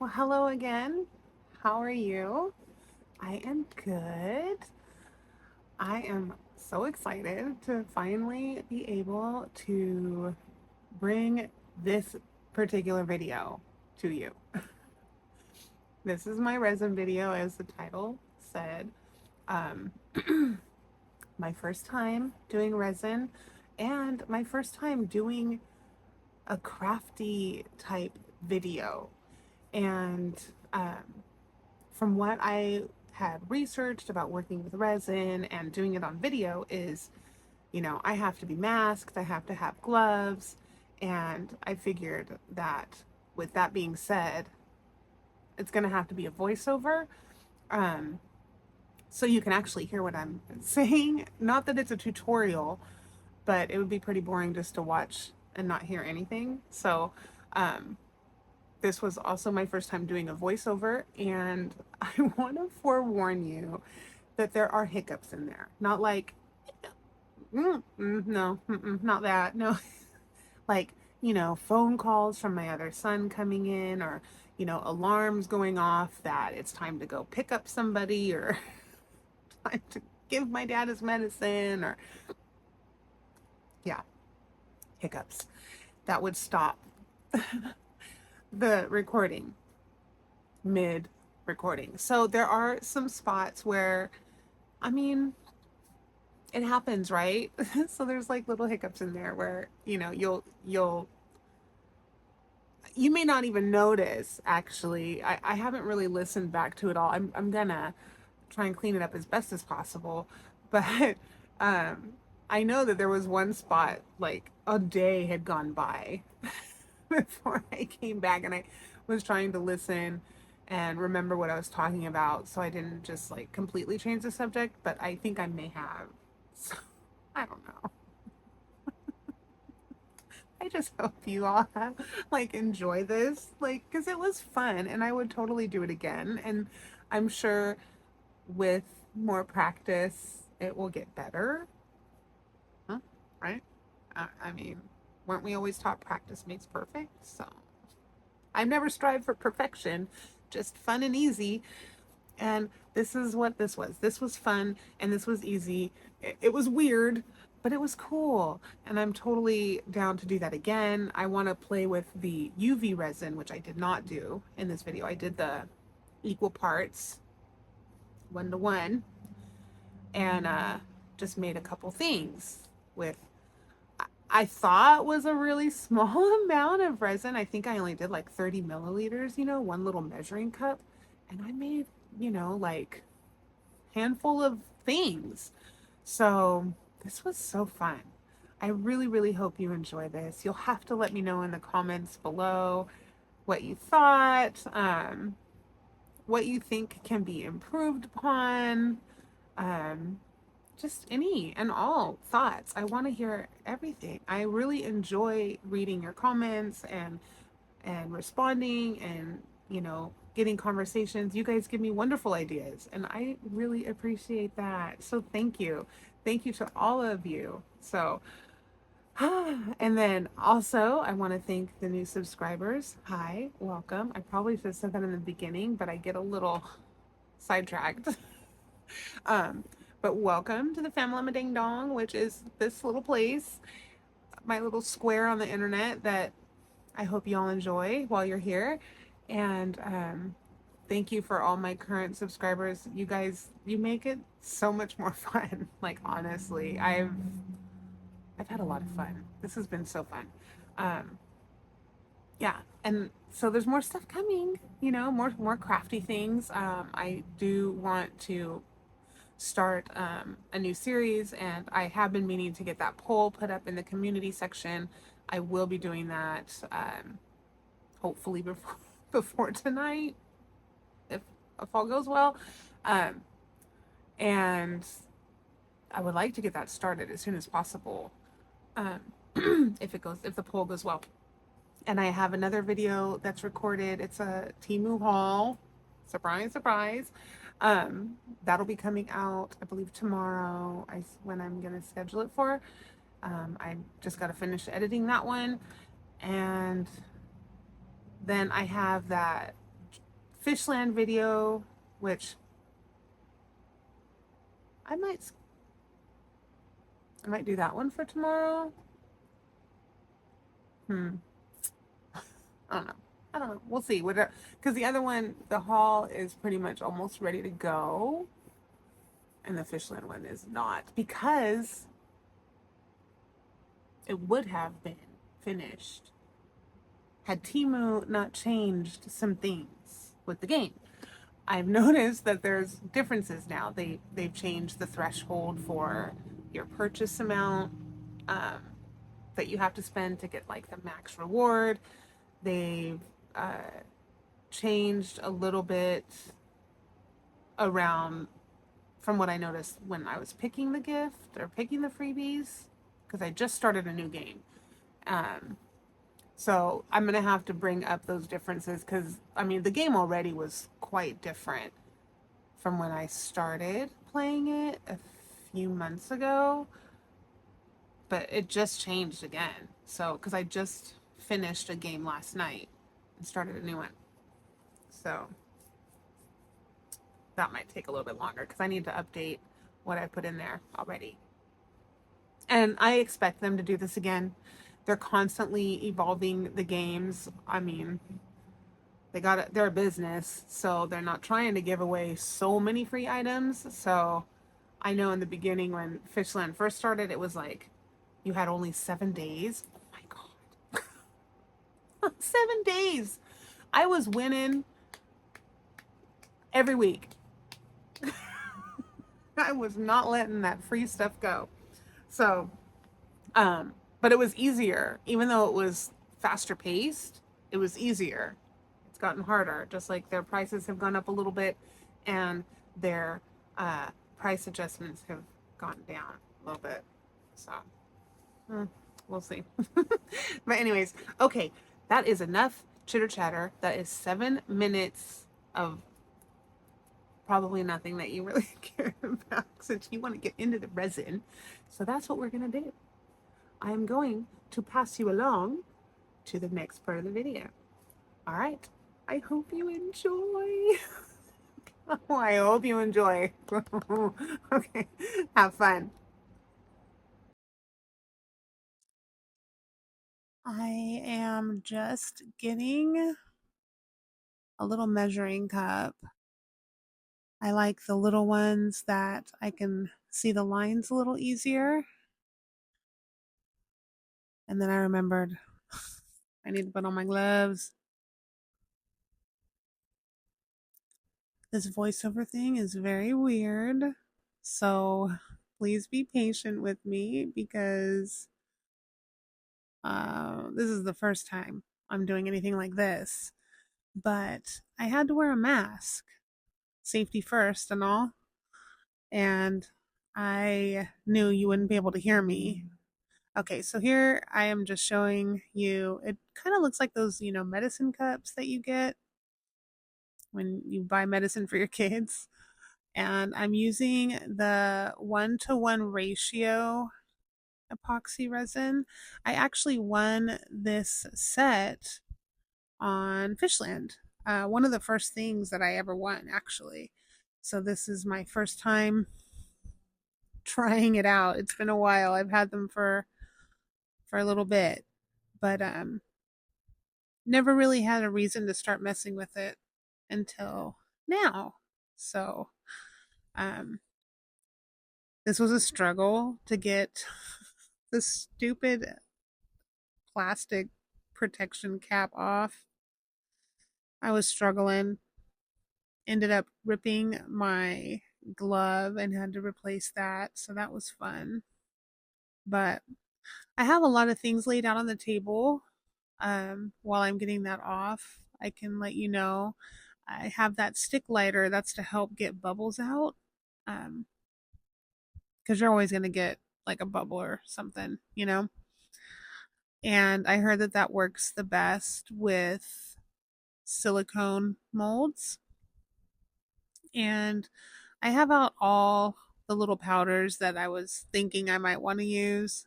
Well, hello again. How are you? I am good. I am so excited to finally be able to bring this particular video to you. This is my resin video, as the title said. Um, my first time doing resin and my first time doing a crafty type video. And from what I had researched about working with resin and doing it on video is, I have to be masked, I have to have gloves, and I figured that with that being said, it's going to have to be a voiceover. Um, so you can actually hear what I'm saying. Not that it's a tutorial, but it would be pretty boring just to watch and not hear anything. So, um, this was also my first time doing a voiceover, and I want to forewarn you that there are hiccups in there. Not like, no, not that. No, like, phone calls from my other son coming in, or, alarms going off that it's time to go pick up somebody, or time to give my dad his medicine, or, yeah, hiccups. That would stop the recording mid recording. So there are some spots where, I mean, it happens, right? So there's like little hiccups in there where, you may not even notice actually. I haven't really listened back to it all. I'm gonna try and clean it up as best as possible. But um I know that there was one spot like a day had gone by before I came back, and I was trying to listen and remember what I was talking about so I didn't just like completely change the subject, but I think I may have. So I don't know. I just hope you all have, like, enjoy this, like, because it was fun and I would totally do it again. And I'm sure with more practice it will get better. Huh? Right? I mean, weren't we always taught practice makes perfect? So I've never strived for perfection, just fun and easy. And this is what this was. This was fun and this was easy. It was weird, but it was cool. And I'm totally down to do that again. I want to play with the UV resin, which I did not do in this video. I did the equal parts, 1 to 1, and just made a couple things with, I thought was a really small amount of resin. I think I only did like 30 milliliters, one little measuring cup. And I made, like handful of things. So this was so fun. I really, really hope you enjoy this. You'll have to let me know in the comments below what you thought, what you think can be improved upon, um, just any and all thoughts. I want to hear everything. I really enjoy reading your comments and responding and, getting conversations. You guys give me wonderful ideas and I really appreciate that. So thank you. Thank you to all of you. So, and then also I want to thank the new subscribers. Hi, welcome. I probably should have said that in the beginning, but I get a little sidetracked. um, but welcome to the Farmland Ding Dong, which is this little place, my little square on the internet that I hope you all enjoy while you're here. And thank you for all my current subscribers. You guys, you make it so much more fun. Like, honestly, I've had a lot of fun. This has been so fun. Um, yeah, and so there's more stuff coming. More crafty things. I do want to start a new series, and I have been meaning to get that poll put up in the community section. I will be doing that hopefully before tonight, if all goes well. Um, and I would like to get that started as soon as possible. Um, if the poll goes well. And I have another video that's recorded. It's a Temu haul. Surprise, surprise. That'll be coming out, I believe, tomorrow. When I'm gonna schedule it for. I just got to finish editing that one, and then I have that Fishland video, which I might do that one for tomorrow. I don't know. I don't know. We'll see. Because the other one, the haul is pretty much almost ready to go, and the Fishland one is not, because it would have been finished had Temu not changed some things with the game. I've noticed that there's differences now. They've changed the threshold for your purchase amount that you have to spend to get like the max reward. They've changed a little bit around from what I noticed when I was picking the gift or picking the freebies, because I just started a new game. So I'm going to have to bring up those differences, because I mean, the game already was quite different from when I started playing it a few months ago, but it just changed again. So, because I just finished a game last night and started a new one. So that might take a little bit longer because I need to update what I put in there already. And I expect them to do this again. They're constantly evolving the games. I mean, they're a business, so they're not trying to give away so many free items. So I know in the beginning when Fishland first started, it was like you had only 7 days. Oh my God. 7 days. I was winning every week. I was not letting that free stuff go. So, but it was easier, even though it was faster paced, it was easier. It's gotten harder, just like their prices have gone up a little bit, and their price adjustments have gone down a little bit. So, we'll see. But anyways, okay, that is enough chitter chatter. That is 7 minutes of probably nothing that you really care about, since you want to get into the resin. So that's what we're going to do. I am going to pass you along to the next part of the video. All right. I hope you enjoy. Oh, I hope you enjoy. Okay. Have fun. I am just getting a little measuring cup. I like the little ones that I can see the lines a little easier. And then I remembered I need to put on my gloves. This voiceover thing is very weird. So please be patient with me, because this is the first time I'm doing anything like this. But I had to wear a mask, safety first and all. And I knew you wouldn't be able to hear me. Okay, so here I am just showing you. It kind of looks like those, medicine cups that you get when you buy medicine for your kids. And I'm using the 1-to-1 ratio epoxy resin. I actually won this set on Fishland. One of the first things that I ever won, actually. So this is my first time trying it out. It's been a while. I've had them for a little bit, but never really had a reason to start messing with it until now. So this was a struggle to get the stupid plastic protection cap off. I was struggling. Ended up ripping my glove and had to replace that. So that was fun. But I have a lot of things laid out on the table. While I'm getting that off, I can let you know. I have that stick lighter. That's to help get bubbles out. Because you're always going to get like a bubble or something, And I heard that that works the best with silicone molds. And I have out all the little powders that I was thinking I might want to use.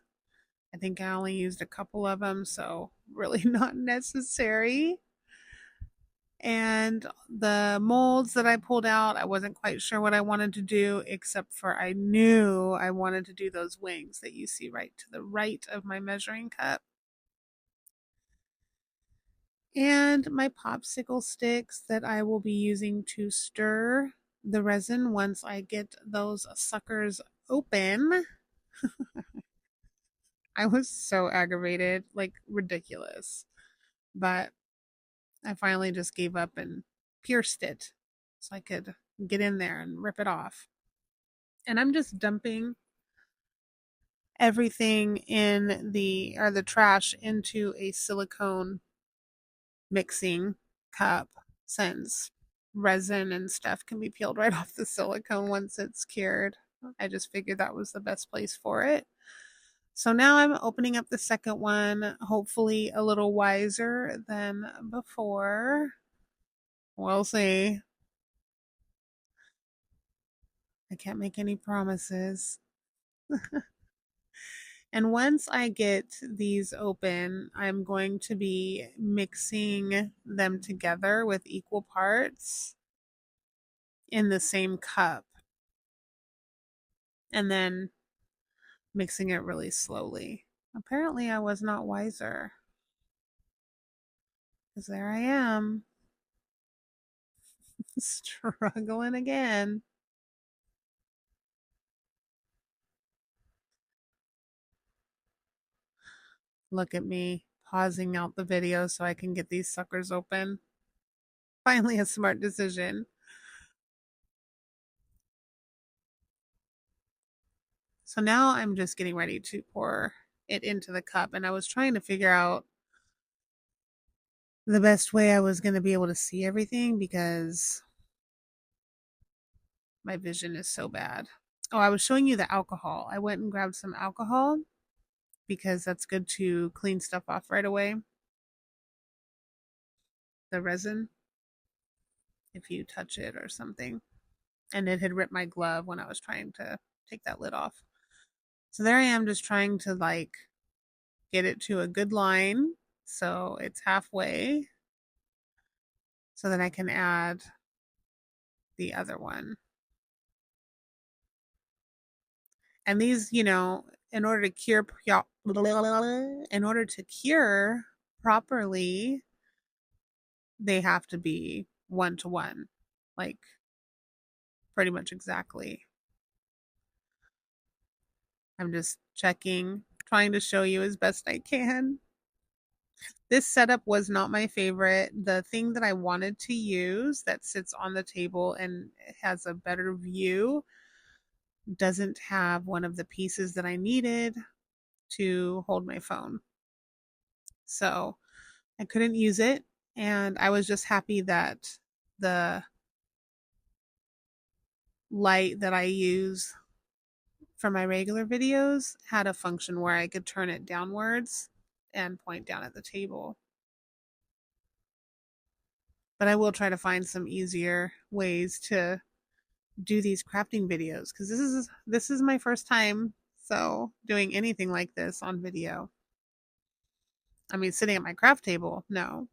I think I only used a couple of them, so really not necessary. And the molds that I pulled out, I wasn't quite sure what I wanted to do, except for I knew I wanted to do those wings that you see right to the right of my measuring cup. And my popsicle sticks that I will be using to stir the resin once I get those suckers open. I was so aggravated, like ridiculous. But I finally just gave up and pierced it so I could get in there and rip it off. And I'm just dumping everything in the trash into a silicone mixing cup, since resin and stuff can be peeled right off the silicone once it's cured. I just figured that was the best place for it. So now I'm opening up the second one, hopefully a little wiser than before. We'll see. I can't make any promises. And once I get these open, I'm going to be mixing them together with equal parts in the same cup. And then mixing it really slowly. Apparently, I was not wiser. Because there I am, struggling again. Look at me pausing out the video so I can get these suckers open. Finally, a smart decision. So now I'm just getting ready to pour it into the cup, and I was trying to figure out the best way I was going to be able to see everything because my vision is so bad. Oh, I was showing you the alcohol. I went and grabbed some alcohol because that's good to clean stuff off right away. The resin, if you touch it or something. And it had ripped my glove when I was trying to take that lid off. So there I am, just trying to like get it to a good line so it's halfway, so that I can add the other one. And these, in order to cure properly, they have to be 1-to-1, like pretty much exactly. I'm just checking, trying to show you as best I can. This setup was not my favorite. The thing that I wanted to use that sits on the table and has a better view doesn't have one of the pieces that I needed to hold my phone. So I couldn't use it, and I was just happy that the light that I use for my regular videos had a function where I could turn it downwards and point down at the table. But I will try to find some easier ways to do these crafting videos, because this is my first time doing anything like this on video. I mean, sitting at my craft table, no.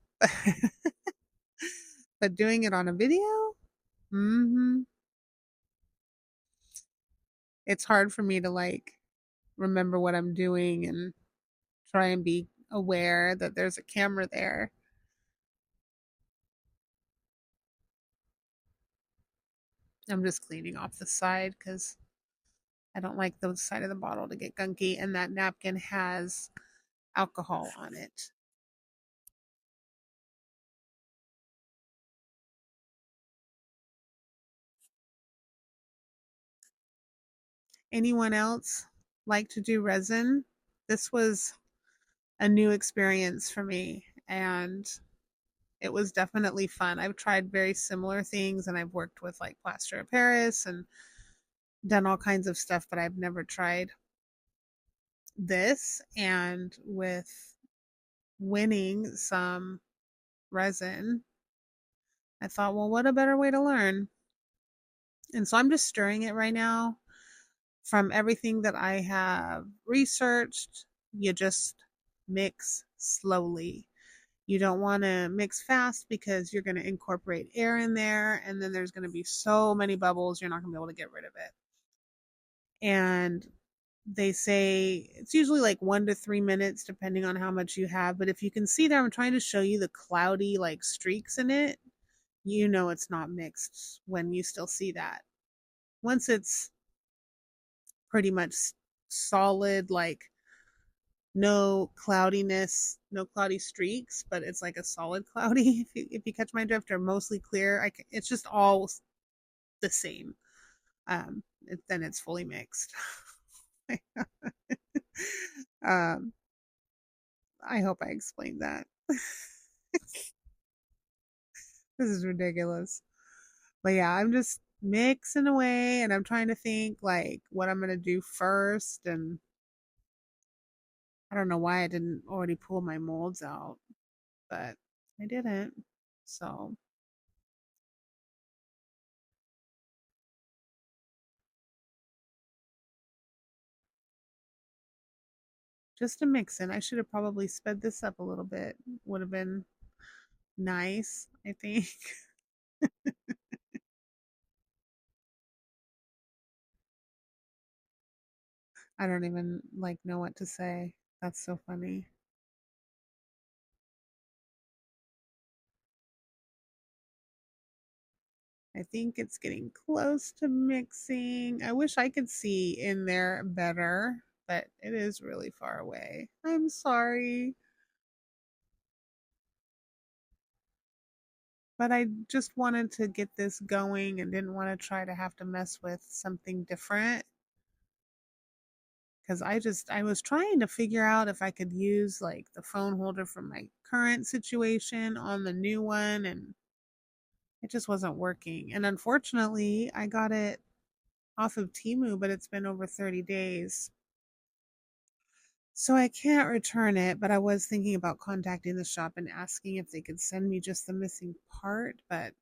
But doing it on a video, it's hard for me to like remember what I'm doing and try and be aware that there's a camera there. I'm just cleaning off the side because I don't like the side of the bottle to get gunky, and that napkin has alcohol on it. Anyone else like to do resin? This was a new experience for me, and it was definitely fun. I've tried very similar things, and I've worked with like plaster of Paris and done all kinds of stuff, but I've never tried this. And with winning some resin, I thought, well, what a better way to learn? And so I'm just stirring it right now. From everything that I have researched, you just mix slowly. You don't want to mix fast because you're going to incorporate air in there, and then there's going to be so many bubbles, you're not going to be able to get rid of it. And they say it's usually like 1 to 3 minutes depending on how much you have. But if you can see there, I'm trying to show you the cloudy like streaks in it. You know it's not mixed when you still see that. Once it's pretty much solid, like no cloudiness, no cloudy streaks, but it's like a solid cloudy. If you catch my drift, or mostly clear, it's just all the same. Then it's fully mixed. um, I hope I explained that. This is ridiculous. But yeah, I'm just mixing away and I'm trying to think like what I'm gonna do first, and I don't know why I didn't already pull my molds out, but I didn't. So just a mixin'. I should have probably sped this up a little bit. Would have been nice, I think. I don't even like know what to say. That's so funny. I think it's getting close to mixing. I wish I could see in there better, but it is really far away. I'm sorry. But I just wanted to get this going and didn't want to try to have to mess with something different. Because I was trying to figure out if I could use like the phone holder from my current situation on the new one, and it just wasn't working. And unfortunately, I got it off of Temu, but it's been over 30 days. So I can't return it, but I was thinking about contacting the shop and asking if they could send me just the missing part, but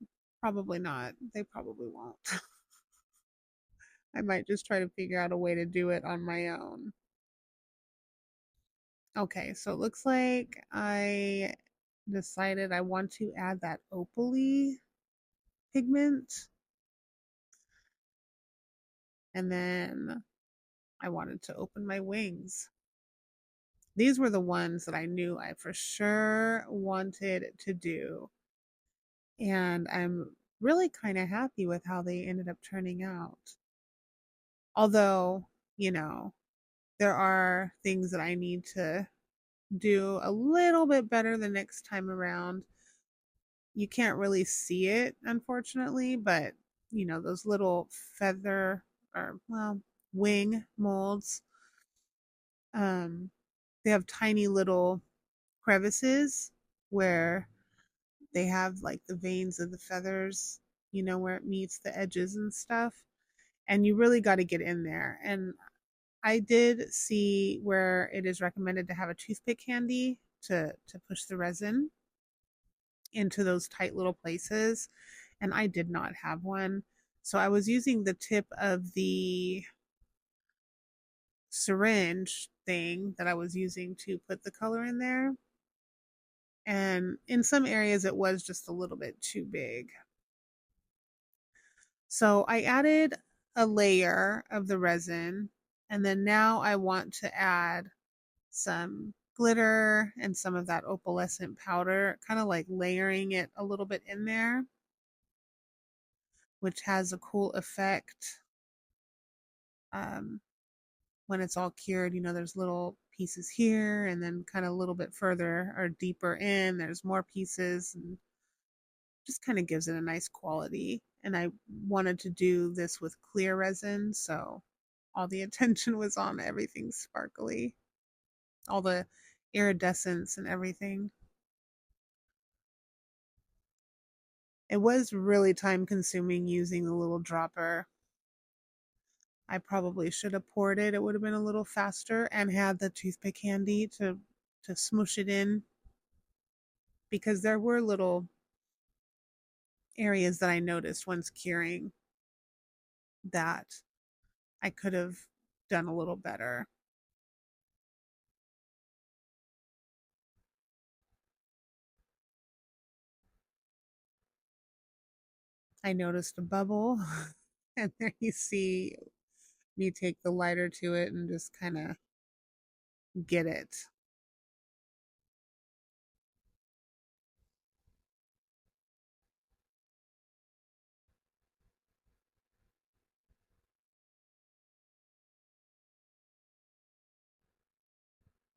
probably not. They probably won't. I might just try to figure out a way to do it on my own. Okay, so it looks like I decided I want to add that opaly pigment. And then I wanted to open my wings. These were the ones that I knew I for sure wanted to do. And I'm really kind of happy with how they ended up turning out. Although, you know, there are things that I need to do a little bit better the next time around. You can't really see it, unfortunately, but those little feather or, well, wing molds, um, they have tiny little crevices where they have like the veins of the feathers, where it meets the edges and stuff. And you really got to get in there. And I did see where it is recommended to have a toothpick handy to push the resin into those tight little places, and I did not have one. So I was using the tip of the syringe thing that I was using to put the color in there. And in some areas, it was just a little bit too big. So I added a layer of the resin, and then now I want to add some glitter and some of that opalescent powder, kind of like layering it a little bit in there, which has a cool effect. Um, when it's all cured, there's little pieces here, and then kind of a little bit further or deeper in, there's more pieces, and just kind of gives it a nice quality. And I wanted to do this with clear resin, so all the attention was on everything sparkly, all the iridescence and everything. It was really time consuming using the little dropper. I probably should have poured it. It would have been a little faster, and had the toothpick handy to smoosh it in, because there were little areas that I noticed once curing that I could have done a little better. I noticed a bubble, and there you see me take the lighter to it and just kind of get it.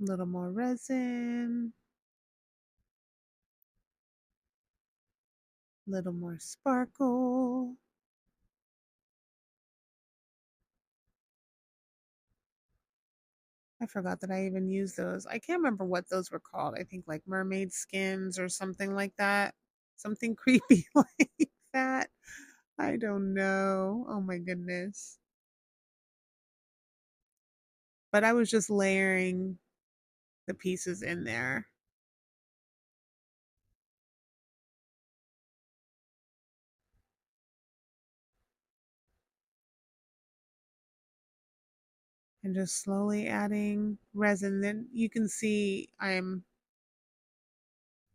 A little more resin, a little more sparkle. I forgot that I even used those. I can't remember what those were called. I think like mermaid skins or something like that. Something creepy like that. I don't know. Oh my goodness. But I was just layering the pieces in there and just slowly adding resin. Then you can see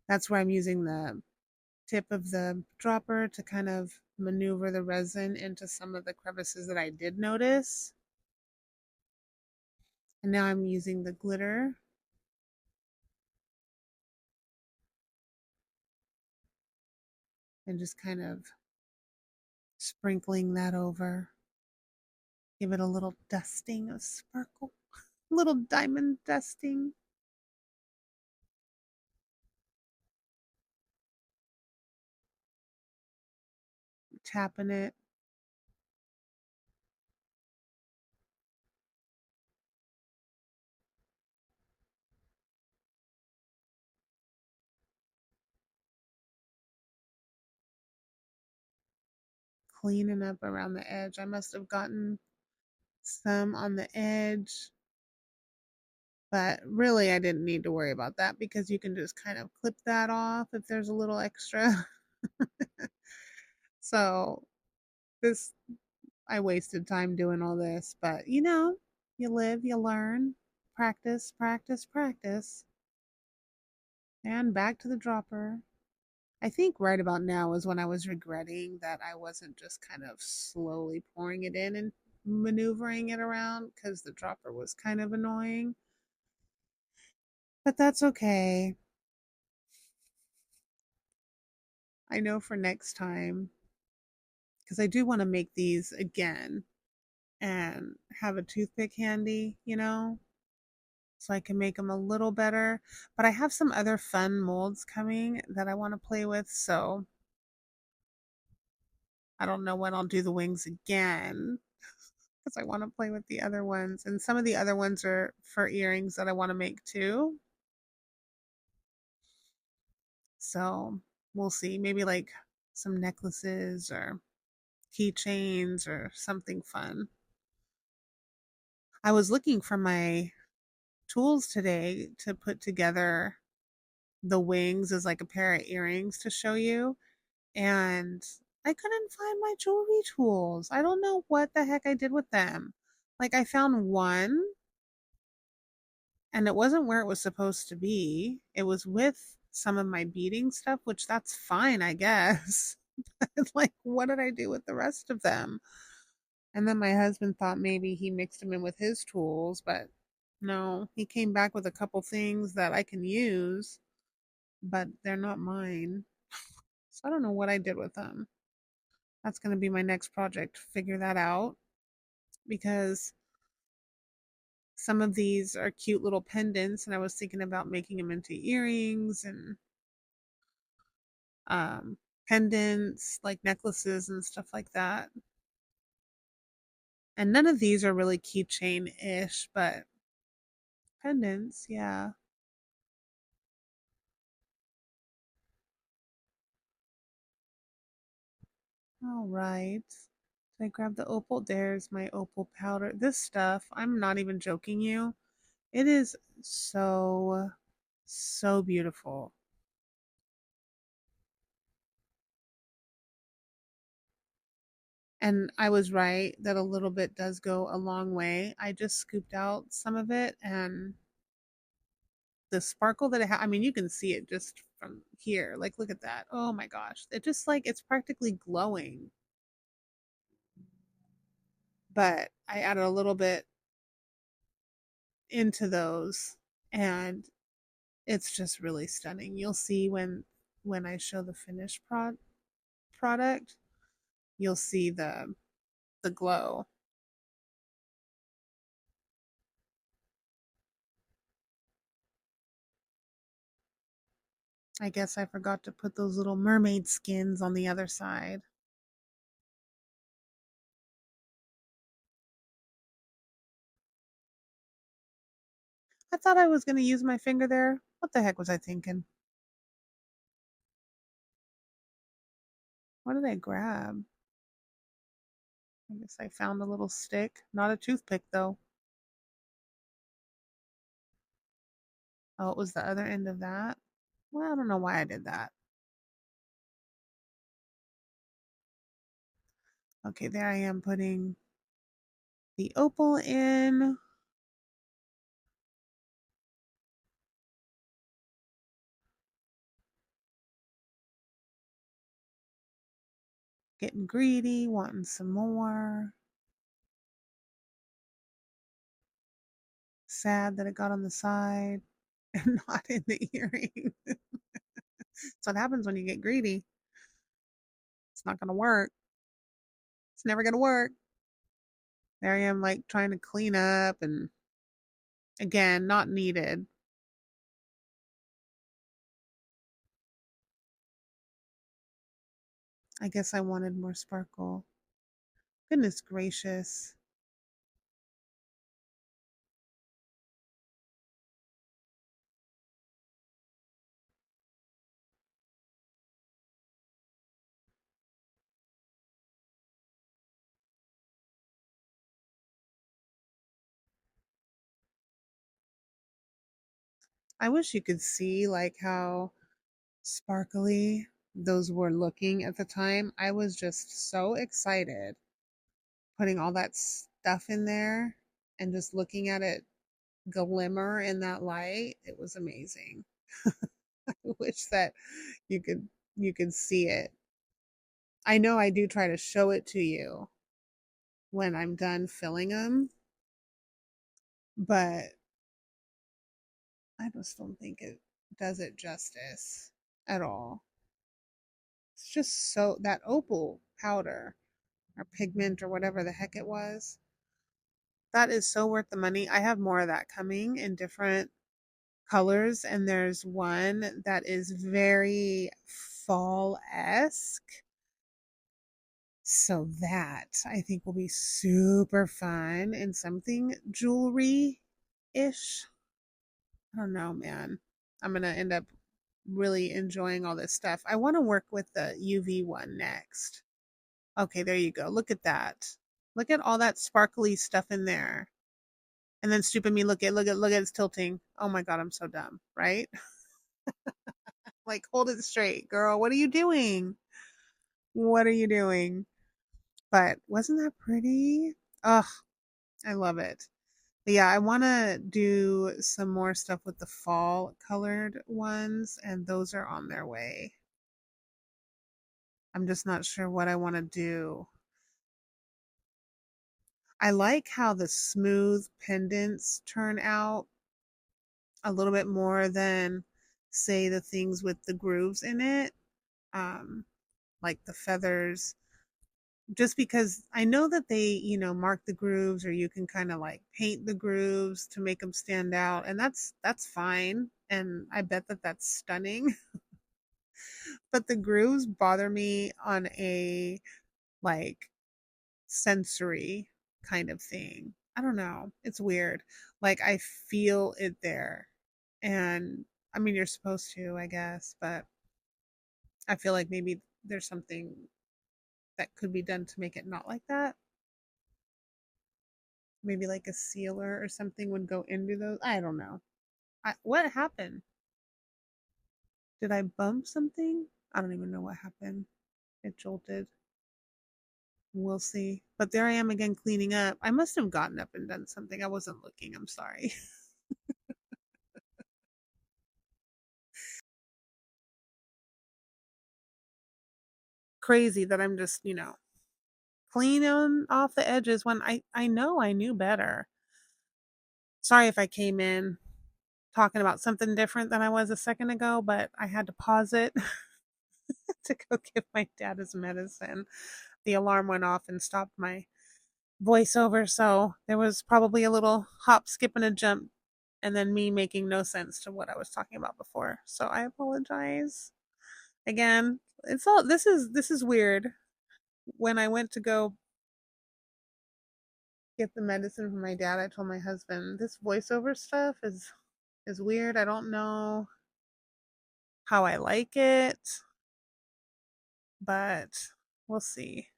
that's where I'm using the tip of the dropper to kind of maneuver the resin into some of the crevices that I did notice. And now I'm using the glitter and just kind of sprinkling that over. Give it a little dusting of sparkle, a little diamond dusting. Tapping it. Cleaning up around the edge. I must have gotten some on the edge, but really I didn't need to worry about that because you can just kind of clip that off if there's a little extra. So this, I wasted time doing all this, but you live, you learn, practice, practice, practice, and back to the dropper. I think right about now is when I was regretting that I wasn't just kind of slowly pouring it in and maneuvering it around because the dropper was kind of annoying. But that's okay. I know for next time, because I do want to make these again and have a toothpick handy, so I can make them a little better. But I have some other fun molds coming that I want to play with, so I don't know when I'll do the wings again because I want to play with the other ones. And some of the other ones are for earrings that I want to make too. So we'll see. Maybe like some necklaces or keychains or something fun. I was looking for my tools today to put together the wings as like a pair of earrings to show you. And I couldn't find my jewelry tools. I don't know what the heck I did with them. Like I found one and it wasn't where it was supposed to be. It was with some of my beading stuff, which that's fine, I guess. But like, what did I do with the rest of them? And then my husband thought maybe he mixed them in with his tools, but no, he came back with a couple things that I can use, but they're not mine. So I don't know what I did with them. That's going to be my next project, figure that out because some of these are cute little pendants and I was thinking about making them into earrings and um, pendants, like necklaces and stuff like that. And none of these are really keychain ish, but pendants, yeah. All right. Did I grab the opal? There's my opal powder. This stuff, I'm not even joking you. It is so, so beautiful. And I was right that a little bit does go a long way. I just scooped out some of it and the sparkle that it has. I mean, you can see it just from here. Like, look at that. Oh my gosh. It just like, it's practically glowing. But I added a little bit into those and it's just really stunning. You'll see when I show the finished product, you'll see the glow. I guess I forgot to put those little mermaid skins on the other side. I thought I was going to use my finger there. What the heck was I thinking? What did I grab? I guess I found a little stick. Not a toothpick, though. Oh, it was the other end of that. Well, I don't know why I did that. Okay, there I am putting the opal in. Getting greedy, wanting some more. Sad that it got on the side and not in the earring. That's what happens when you get greedy. It's not going to work. It's never going to work. There I am, like trying to clean up, and again, not needed. I guess I wanted more sparkle. Goodness gracious. I wish you could see like how sparkly those were looking at the time. I was just so excited putting all that stuff in there and just looking at it glimmer in that light. It was amazing. I wish that you could see it. I know I do try to show it to you when I'm done filling them, but I just don't think it does it justice at all. It's just so that opal powder or pigment or whatever the heck it was. That is so worth the money. I have more of that coming in different colors, and there's one that is very fall-esque. So that I think will be super fun and something jewelry ish. I don't know, man. I'm going to end up really enjoying all this stuff. I want to work with the UV one next. Okay, there you go. Look at that. Look at all that sparkly stuff in there. And then stupid me, look at it's tilting. Oh my god, I'm so dumb, right? Like hold it straight, girl. What are you doing? What are you doing? But wasn't that pretty? Ugh, I love it. But yeah, I want to do some more stuff with the fall colored ones, and those are on their way. I'm just not sure what I want to do. I like how the smooth pendants turn out a little bit more than, say, the things with the grooves in it, like the feathers. Just because I know that they, mark the grooves, or you can kind of like paint the grooves to make them stand out, and that's fine. And I bet that that's stunning. But the grooves bother me on a like sensory kind of thing. I don't know. It's weird. Like I feel it there. And I mean, you're supposed to, I guess, but I feel like maybe there's something that could be done to make it not like that. Maybe like a sealer or something would go into those. I don't know. What happened? Did I bump something? I don't even know what happened. It jolted. We'll see. But there I am again cleaning up. I must have gotten up and done something. I wasn't looking. I'm sorry. crazy that I'm just, you know, cleaning off the edges when I know I knew better. Sorry if I came in talking about something different than I was a second ago, but I had to pause it to go give my dad his medicine. The alarm went off and stopped my voiceover, so there was probably a little hop, skip, and a jump, and then me making no sense to what I was talking about before. So I apologize. Again, it's all this is weird. When I went to go get the medicine from my dad, I told my husband this voiceover stuff is weird. I don't know how I like it, but we'll see.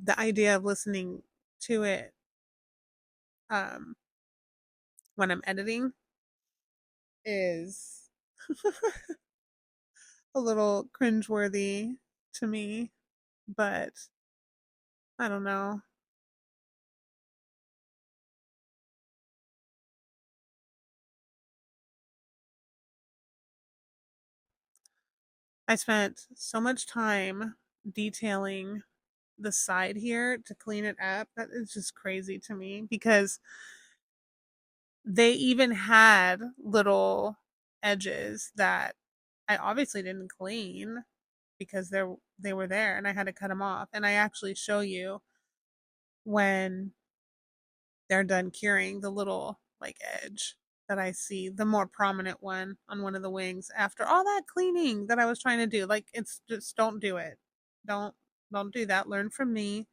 The idea of listening to it um when I'm editing is a little cringeworthy to me, but I don't know. I spent so much time detailing the side here to clean it up. That is just crazy to me because they even had little edges that I obviously didn't clean because they were there and I had to cut them off. And I actually show you when they're done curing the little like edge that I see, the more prominent one on one of the wings after all that cleaning that I was trying to do. Like it's just don't do it. Don't don't do that. Learn from me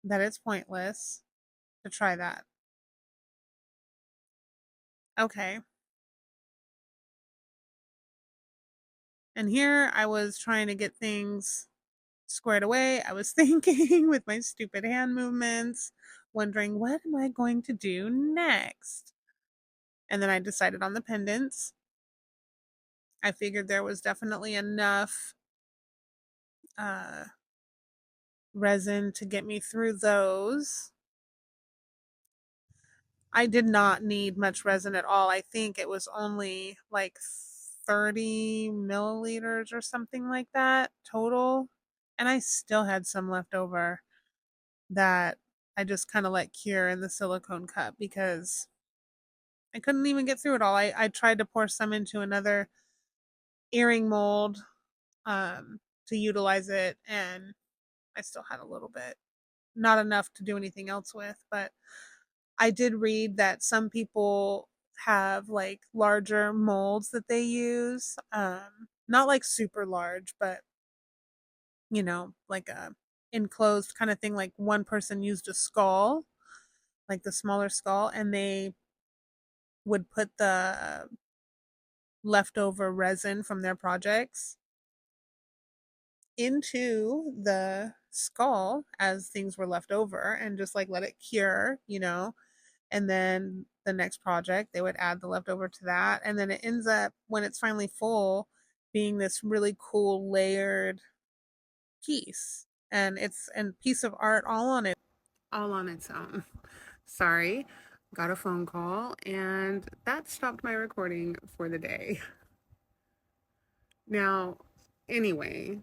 that it's pointless to try that. Okay. And here I was trying to get things squared away. I was thinking with my stupid hand movements, wondering what am I going to do next? And then I decided on the pendants. I figured there was definitely enough uh, resin to get me through those. I did not need much resin at all. I think it was only like 30 milliliters or something like that total. And I still had some left over that I just kind of let cure in the silicone cup because I couldn't even get through it all. I tried to pour some into another earring mold to utilize it, and I still had a little bit. Not enough to do anything else with, but I did read that some people have like larger molds that they use. Not like super large, but you know, like a enclosed kind of thing. Like one person used a skull, like the smaller skull, and they would put the leftover resin from their projects into the skull as things were left over and just like let it cure, you know. And then the next project, they would add the leftover to that. And then it ends up, when it's finally full, being this really cool layered piece. And it's a piece of art all on its own. Sorry, got a phone call and that stopped my recording for the day. Now, anyway,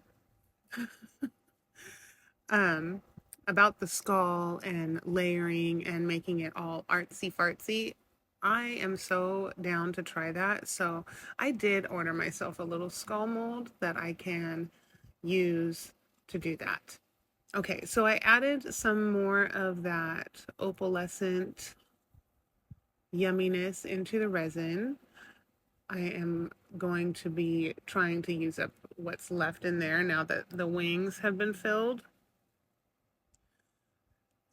um, about the skull and layering and making it all artsy fartsy. I am so down to try that. So I did order myself a little skull mold that I can use to do that. Okay, so I added some more of that opalescent yumminess into the resin. I am going to be trying to use up what's left in there now that the wings have been filled.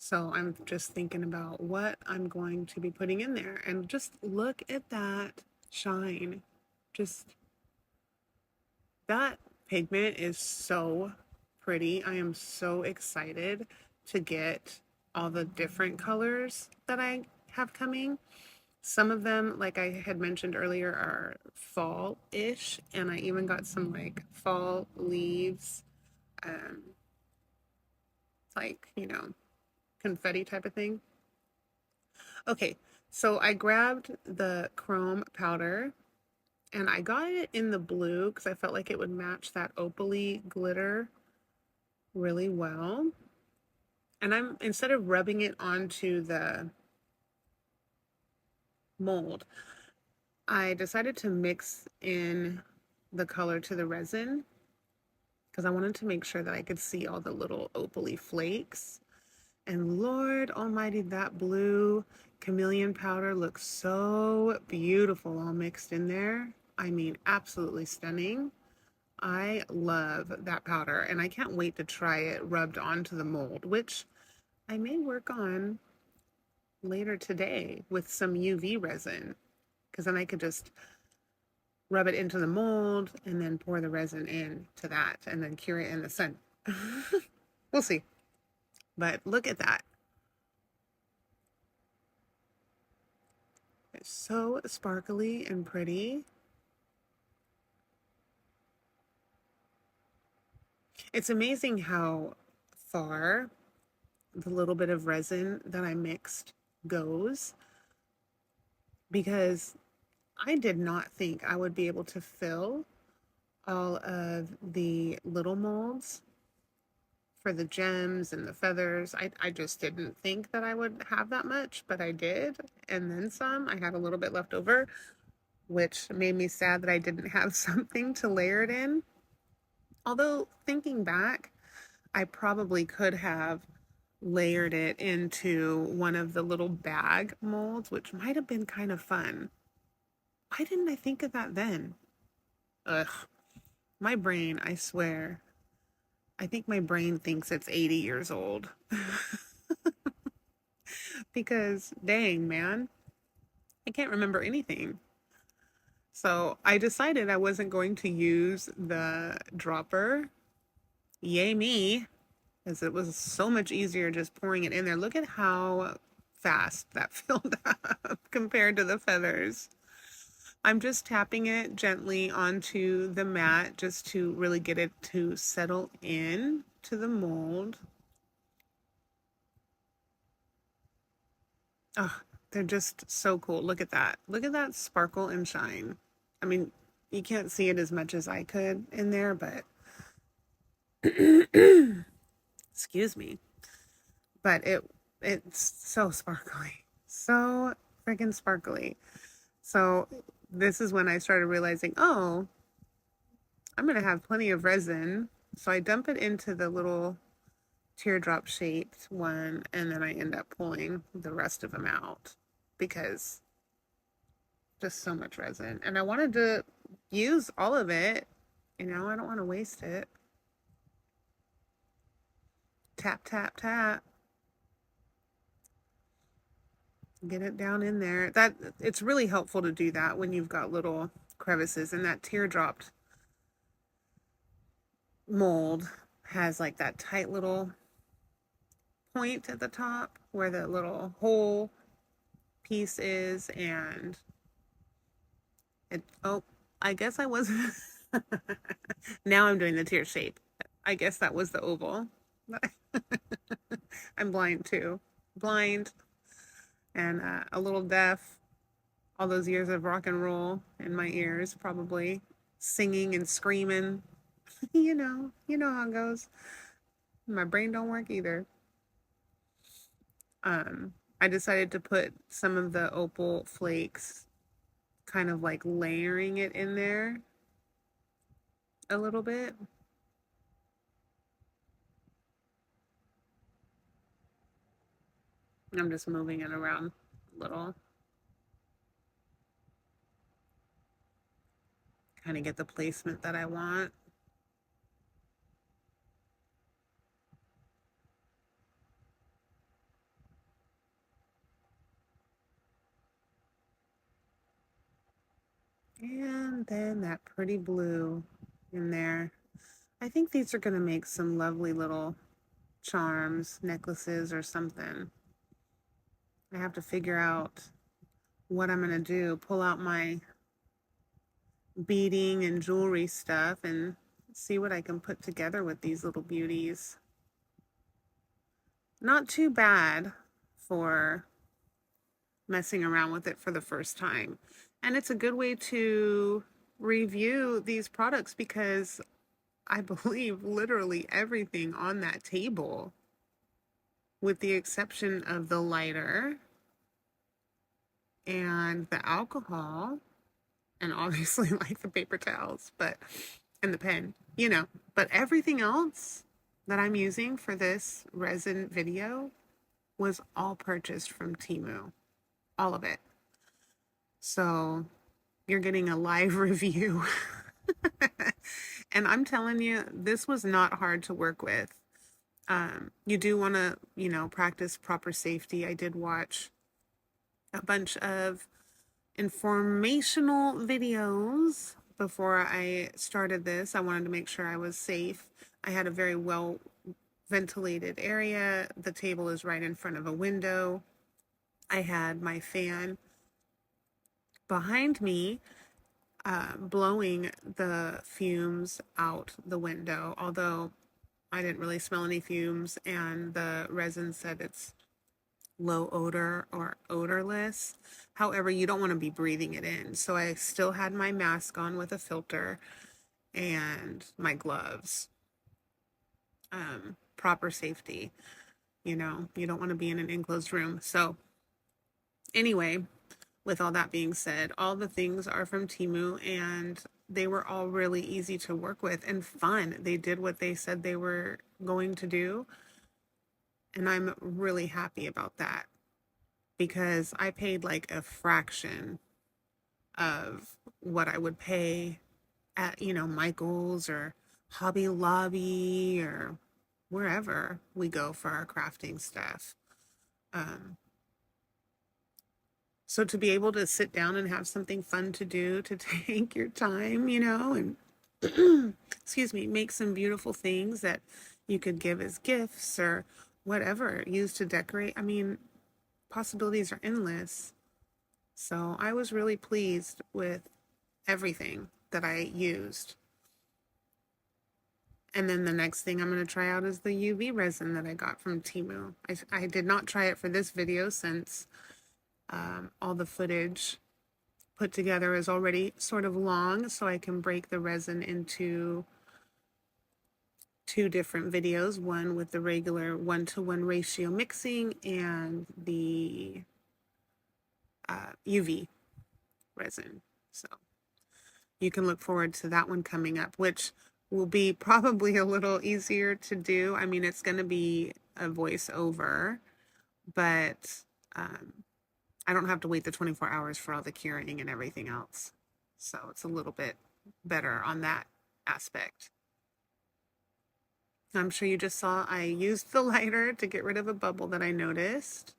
So I'm just thinking about what I'm going to be putting in there. And just look at that shine. Just that pigment is so pretty. I am so excited to get all the different colors that I have coming. Some of them, like I had mentioned earlier, are fall-ish, and I even got some like fall leaves, um, like, you know, confetti type of thing. Okay, so I grabbed the chrome powder And I got it in the blue because I felt like it would match that opaly glitter really well. And instead of rubbing it onto the mold, I decided to mix in the color to the resin because I wanted to make sure that I could see all the little opaly flakes. And Lord almighty, that blue chameleon powder looks so beautiful all mixed in there. I mean, absolutely stunning. I love that powder, and I can't wait to try it rubbed onto the mold, which I may work on later today with some UV resin, because then I could just rub it into the mold and then pour the resin into that and then cure it in the sun. We'll see. But look at that. It's so sparkly and pretty. It's amazing how far the little bit of resin that I mixed goes, because I did not think I would be able to fill all of the little molds for the gems and the feathers. I just didn't think that I would have that much, but I did. And then some. I had a little bit left over, which made me sad that I didn't have something to layer it in. Although, thinking back, I probably could have layered it into one of the little bag molds, which might have been kind of fun. Why didn't I think of that then? Ugh. My brain, I swear. I think my brain thinks it's 80 years old. Because, dang, man, I can't remember anything. So I decided I wasn't going to use the dropper. Yay me, as it was so much easier just pouring it in there. Look at how fast that filled up compared to the feathers. I'm just tapping it gently onto the mat just to really get it to settle in to the mold. Oh, they're just so cool. Look at that. Look at that sparkle and shine. I mean, you can't see it as much as I could in there, but excuse me. But it's so sparkly. So freaking sparkly. So this is when I started realizing, oh, I'm going to have plenty of resin. So I dump it into the little teardrop shaped one, and then I end up pulling the rest of them out because just so much resin. And I wanted to use all of it. I don't want to waste it. Tap, tap, tap. Get it down in there. It's really helpful to do that when you've got little crevices, and that teardropped mold has like that tight little point at the top where the little hole piece is, and I guess I was now I'm doing the tear shape. I guess that was the oval. I'm blind too. Blind and a little deaf. All those years of rock and roll in my ears, probably singing and screaming. You know how it goes. My brain don't work either. I decided to put some of the opal flakes, kind of like layering it in there a little bit. I'm just moving it around a little. Kind of get the placement that I want. And then that pretty blue in there. I think these are going to make some lovely little charms, necklaces, or something. I have to figure out what I'm going to do. Pull out my beading and jewelry stuff and see what I can put together with these little beauties. Not too bad for messing around with it for the first time. And it's a good way to review these products because I believe literally everything on that table, with the exception of the lighter and the alcohol, and obviously like the paper towels, but and the pen, but everything else that I'm using for this resin video was all purchased from Temu. All of it. So you're getting a live review. And I'm telling you, this was not hard to work with. You do want to, practice proper safety. I did watch a bunch of informational videos before I started this. I wanted to make sure I was safe. I had a very well ventilated area. The table is right in front of a window. I had my fan behind me blowing the fumes out the window, although I didn't really smell any fumes, and the resin said it's low odor or odorless. However, you don't want to be breathing it in. So I still had my mask on with a filter and my gloves. Proper safety. You don't want to be in an enclosed room. So anyway, with all that being said, all the things are from Temu, and they were all really easy to work with and fun. They did what they said they were going to do. And I'm really happy about that, because I paid like a fraction of what I would pay at, Michael's or Hobby Lobby or wherever we go for our crafting stuff. So to be able to sit down and have something fun to do, to take your time, and excuse me, make some beautiful things that you could give as gifts or whatever, use to decorate. I mean, possibilities are endless. So I was really pleased with everything that I used. And then the next thing I'm going to try out is the UV resin that I got from Temu. I did not try it for this video since all the footage put together is already sort of long, so I can break the resin into 2 different videos, one with the regular 1-to-1 ratio mixing and the UV resin. So you can look forward to that one coming up, which will be probably a little easier to do. I mean, it's going to be a voiceover, but I don't have to wait the 24 hours for all the curing and everything else. So it's a little bit better on that aspect. I'm sure you just saw I used the lighter to get rid of a bubble that I noticed.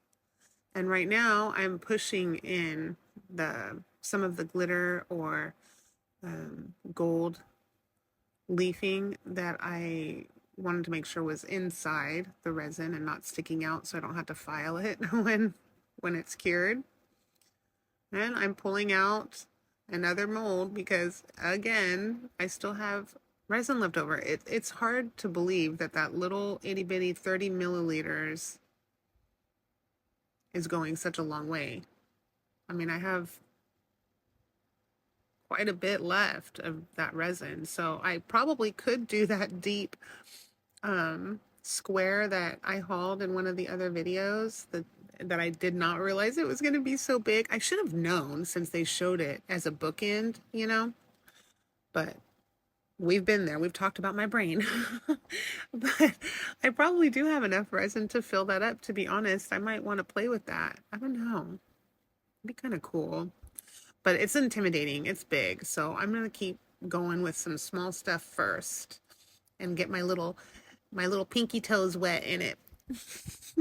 And right now I'm pushing in some of the glitter or gold leafing that I wanted to make sure was inside the resin and not sticking out, so I don't have to file it when it's cured. And I'm pulling out another mold because, again, I still have resin left over. It's hard to believe that little itty bitty 30 milliliters is going such a long way. I mean, I have quite a bit left of that resin, so I probably could do that deep square that I hauled in one of the other videos that I did not realize it was going to be so big. I should have known since they showed it as a bookend, but we've been there. We've talked about my brain. But I probably do have enough resin to fill that up, to be honest. I might want to play with that. I don't know. It'd be kind of cool. But it's intimidating. It's big. So I'm going to keep going with some small stuff first and get my little pinky toes wet in it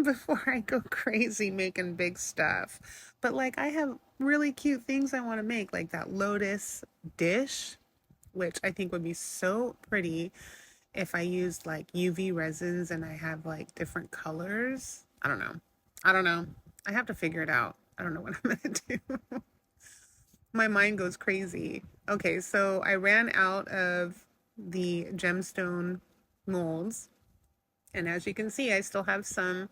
before I go crazy making big stuff. But I have really cute things I want to make, like that lotus dish, which I think would be so pretty if I used UV resins and I have different colors. I don't know. I have to figure it out. I don't know what I'm gonna do. My mind goes crazy. Okay, so I ran out of the gemstone molds, and as you can see, I still have some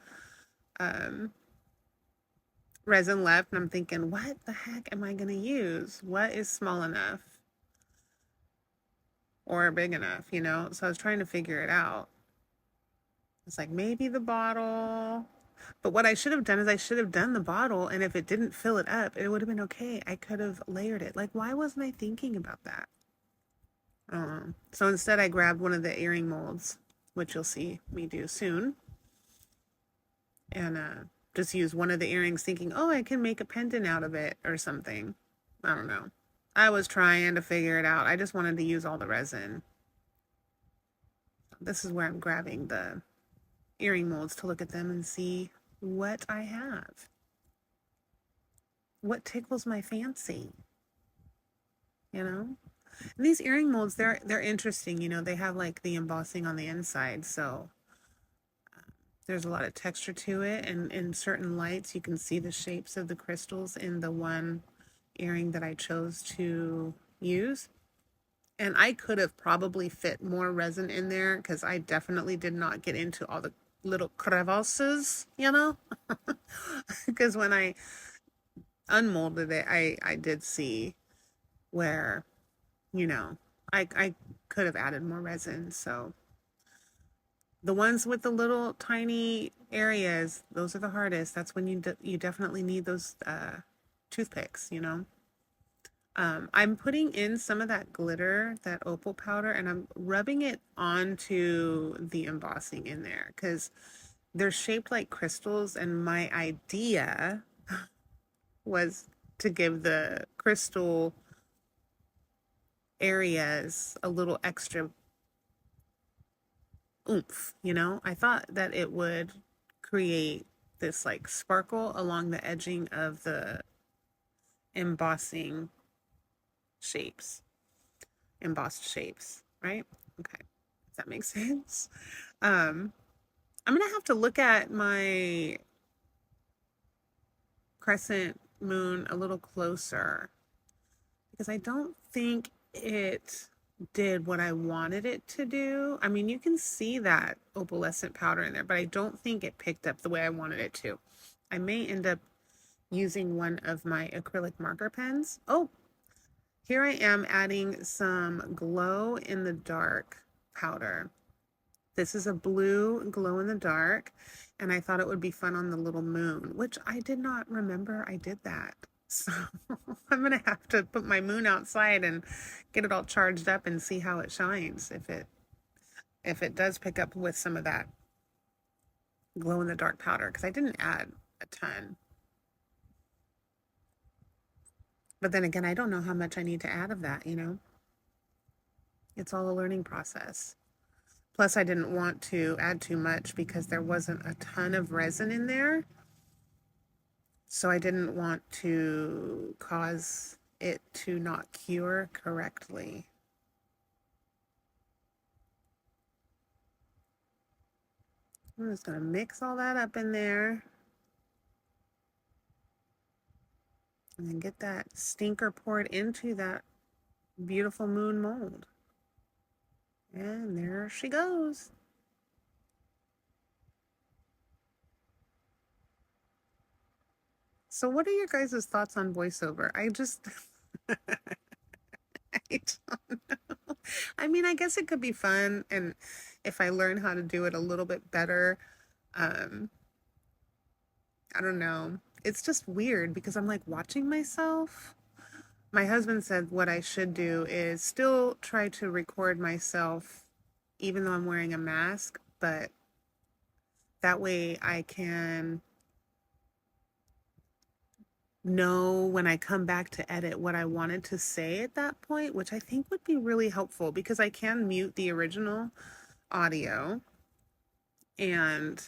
resin left, and I'm thinking, what the heck am I gonna use? What is small enough? or big enough, you know? So I was trying to figure it out. It's like maybe the bottle. But what I should have done is I should have done the bottle, and if it didn't fill it up, it would have been okay. I could have layered it. Like, why wasn't I thinking about that? So instead, I grabbed one of the earring molds, which you'll see me do soon, and just use one of the earrings, thinking, oh, I can make a pendant out of it or something. I don't know. I was trying to figure it out. I just wanted to use all the resin. This is where I'm grabbing the earring molds to look at them and see what I have. What tickles my fancy, you know? And these earring molds, they're interesting, you know. They have like the embossing on the inside, so there's a lot of texture to it, and in certain lights you can see the shapes of the crystals in the one earring that I chose to use. And I could have probably fit more resin in there because I definitely did not get into all the little crevasses, you know? Because when I unmolded it, I did see where, you know, I could have added more resin. So the ones with the little tiny areas, those are the hardest. That's when you definitely need those toothpicks, you know. I'm putting in some of that glitter, that opal powder, and I'm rubbing it onto the embossing in there because they're shaped like crystals, and my idea was to give the crystal areas a little extra oomph, you know? I thought that it would create this like sparkle along the edging of the embossing shapes, embossed shapes, right? Okay, does that make sense? I'm gonna have to look at my crescent moon a little closer because I don't think it did what I wanted it to do. I mean, you can see that opalescent powder in there, but I don't think it picked up the way I wanted it to. I may end up using one of my acrylic marker pens. Oh, here I am adding some glow in the dark powder. This is a blue glow in the dark, and I thought it would be fun on the little moon, which I did not remember I did that. So I'm gonna have to put my moon outside and get it all charged up and see how it shines, if it does pick up with some of that glow in the dark powder, because I didn't add a ton. But then again, I don't know how much I need to add of that, you know? It's all a learning process. Plus, I didn't want to add too much because there wasn't a ton of resin in there. So I didn't want to cause it to not cure correctly. I'm just going to mix all that up in there. And then get that stinker poured into that beautiful moon mold. And there she goes. So what are your guys' thoughts on voiceover? I just, I don't know. I mean, I guess it could be fun, and if I learn how to do it a little bit better, I don't know. It's just weird because I'm like watching myself. My husband said what I should do is still try to record myself even though I'm wearing a mask, but that way I can know when I come back to edit what I wanted to say at that point, which I think would be really helpful because I can mute the original audio and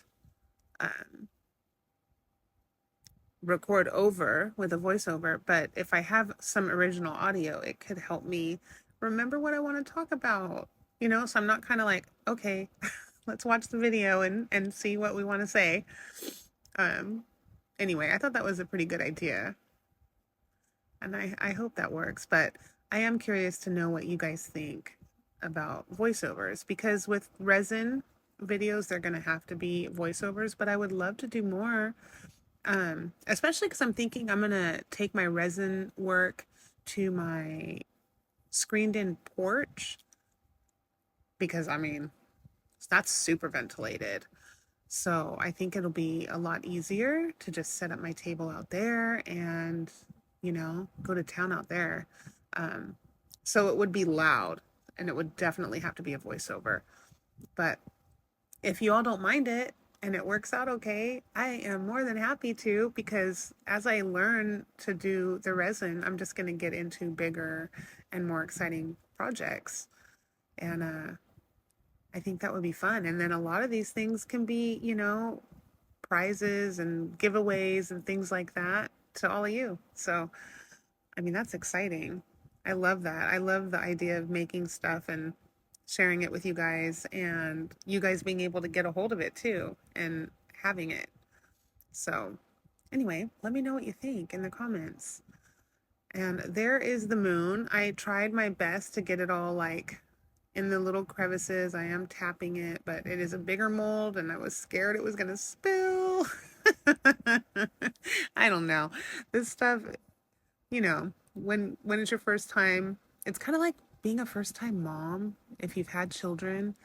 record over with a voiceover. But if I have some original audio, it could help me remember what I want to talk about, you know? So I'm not kind of like, okay, let's watch the video and see what we want to say. Anyway, I thought that was a pretty good idea. And I hope that works. But I am curious to know what you guys think about voiceovers, because with resin videos, they're going to have to be voiceovers, but I would love to do more, especially because I'm thinking I'm going to take my resin work to my screened in porch because I mean, that's super ventilated. So I think it'll be a lot easier to just set up my table out there and, go to town out there. Um, so it would be loud and it would definitely have to be a voiceover. But if you all don't mind it and it works out okay, I am more than happy to, because as I learn to do the resin, I'm just going to get into bigger and more exciting projects. And I think that would be fun. And then a lot of these things can be, prizes and giveaways and things like that to all of you. So, I mean, that's exciting. I love that. I love the idea of making stuff and sharing it with you guys, and you guys being able to get a hold of it too and having it. So, anyway, let me know what you think in the comments. And there is the moon. I tried my best to get it all like in the little crevices. I am tapping it, but it is a bigger mold and I was scared it was going to spill. I don't know. This stuff, when it's your first time, it's kind of like being a first time mom. If you've had children,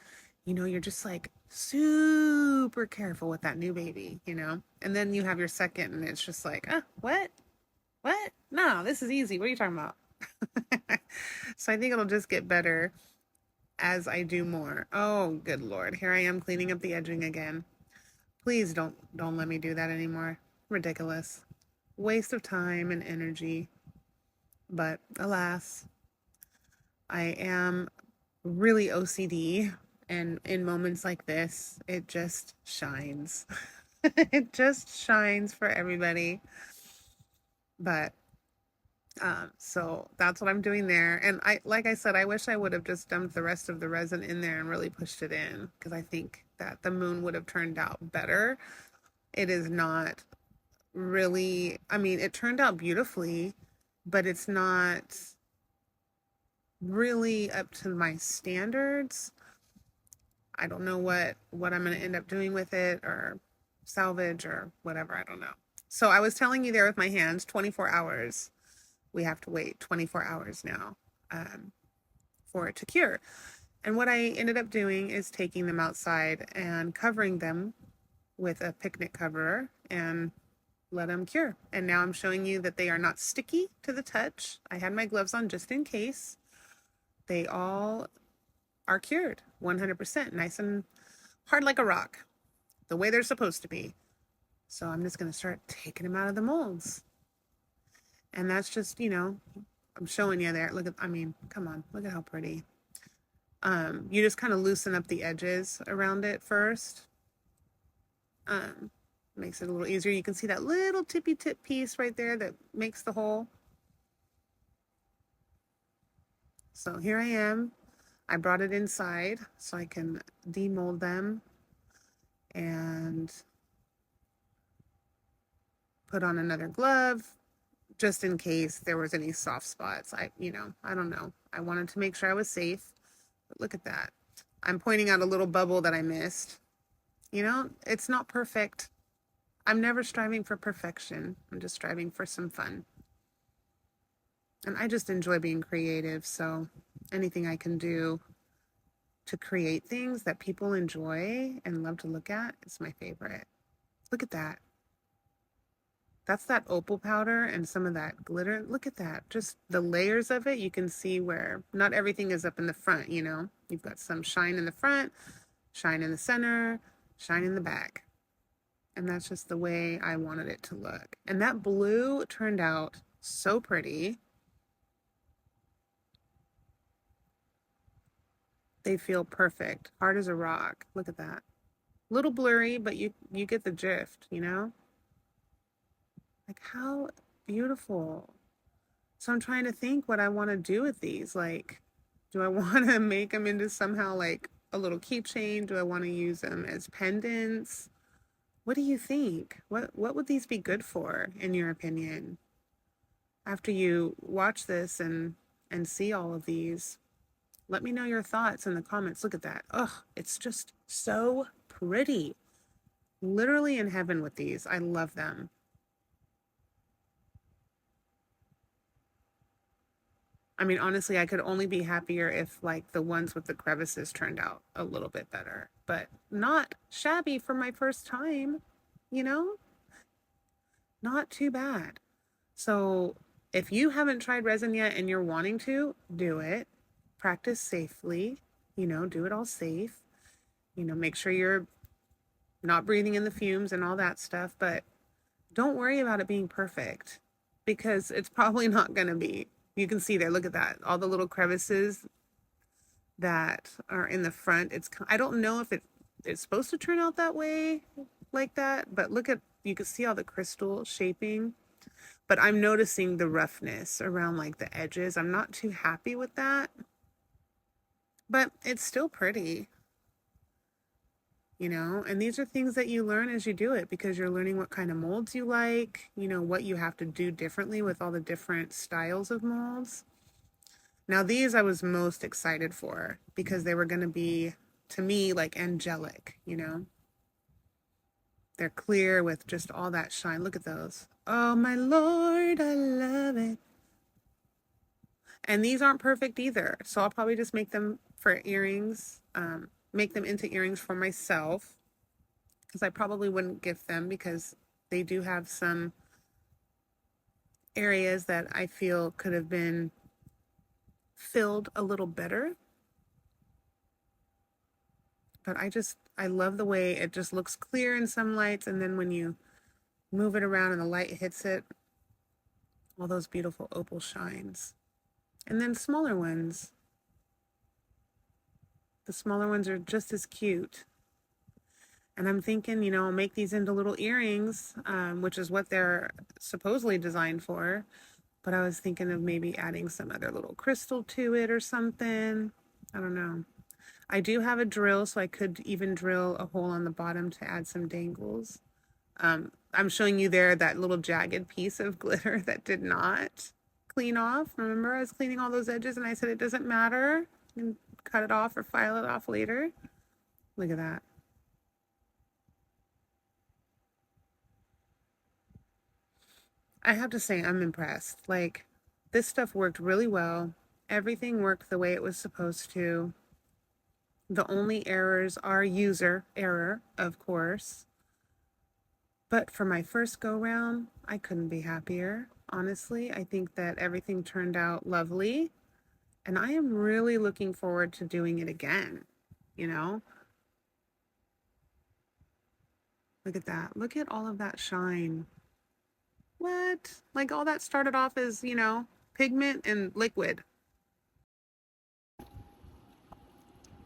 you're just like super careful with that new baby, and then you have your second and it's just like, what? No, this is easy. What are you talking about? So I think it'll just get better as I do more. Oh, good Lord. Here I am cleaning up the edging again. Please don't let me do that anymore. Ridiculous. Waste of time and energy. But alas, I am really OCD, and in moments like this, it just shines. It just shines for everybody. But so that's what I'm doing there. And like I said, I wish I would have just dumped the rest of the resin in there and really pushed it in, because I think that the moon would have turned out better. It is not really, I mean, it turned out beautifully, but it's not really up to my standards. I don't know what I'm going to end up doing with it, or salvage or whatever. I don't know. So I was telling you there with my hands, 24 hours. We have to wait 24 hours now for it to cure. And what I ended up doing is taking them outside and covering them with a picnic cover and let them cure. And now I'm showing you that they are not sticky to the touch. I had my gloves on just in case. They all are cured 100%, nice and hard like a rock, the way they're supposed to be. So I'm just going to start taking them out of the molds. And that's just, I'm showing you there. Look at, I mean, come on, look at how pretty. You just kind of loosen up the edges around it first. Makes it a little easier. You can see that little tippy tip piece right there that makes the hole. So here I am. I brought it inside so I can demold them and put on another glove just in case there was any soft spots. I don't know. I wanted to make sure I was safe. But look at that. I'm pointing out a little bubble that I missed. It's not perfect. I'm never striving for perfection. I'm just striving for some fun. And I just enjoy being creative, so anything I can do to create things that people enjoy and love to look at is my favorite. Look at that. That's that opal powder and some of that glitter. Look at that. Just the layers of it. You can see where not everything is up in the front, You've got some shine in the front, shine in the center, shine in the back. And that's just the way I wanted it to look. And that blue turned out so pretty. They feel perfect. Hard as a rock. Look at that. Little blurry, but you get the drift, Like, how beautiful. So I'm trying to think what I want to do with these. Like, do I want to make them into somehow like a little keychain? Do I want to use them as pendants? What do you think? What would these be good for, in your opinion? After you watch this and see all of these, let me know your thoughts in the comments. Look at that. Oh, it's just so pretty. Literally in heaven with these. I love them. I mean, honestly, I could only be happier if like the ones with the crevices turned out a little bit better, but not shabby for my first time, you know? Not too bad. So if you haven't tried resin yet and you're wanting to, do it. Practice safely, do it all safe. Make sure you're not breathing in the fumes and all that stuff, but don't worry about it being perfect because it's probably not going to be. You can see there, look at that. All the little crevices that are in the front. I don't know if it's supposed to turn out that way like that, but you can see all the crystal shaping, but I'm noticing the roughness around like the edges. I'm not too happy with that, but it's still pretty. And these are things that you learn as you do it because you're learning what kind of molds you like, what you have to do differently with all the different styles of molds. Now, these I was most excited for because they were going to be, to me, like angelic, They're clear with just all that shine. Look at those. Oh, my Lord, I love it. And these aren't perfect either. So I'll probably just make them for earrings, make them into earrings for myself because I probably wouldn't gift them because they do have some areas that I feel could have been filled a little better. But I love the way it just looks clear in some lights. And then when you move it around and the light hits it, all those beautiful opal shines. And then smaller ones. The smaller ones are just as cute. And I'm thinking, I'll make these into little earrings, which is what they're supposedly designed for. But I was thinking of maybe adding some other little crystal to it or something. I don't know. I do have a drill, so I could even drill a hole on the bottom to add some dangles. I'm showing you there that little jagged piece of glitter that did not clean off. Remember, I was cleaning all those edges and I said it doesn't matter. You can cut it off or file it off later. Look at that. I have to say, I'm impressed. Like, this stuff worked really well. Everything worked the way it was supposed to. The only errors are user error, of course. But for my first go round, I couldn't be happier. Honestly, I think that everything turned out lovely. And I am really looking forward to doing it again. You know? Look at that. Look at all of that shine. What? Like all that started off as, pigment and liquid.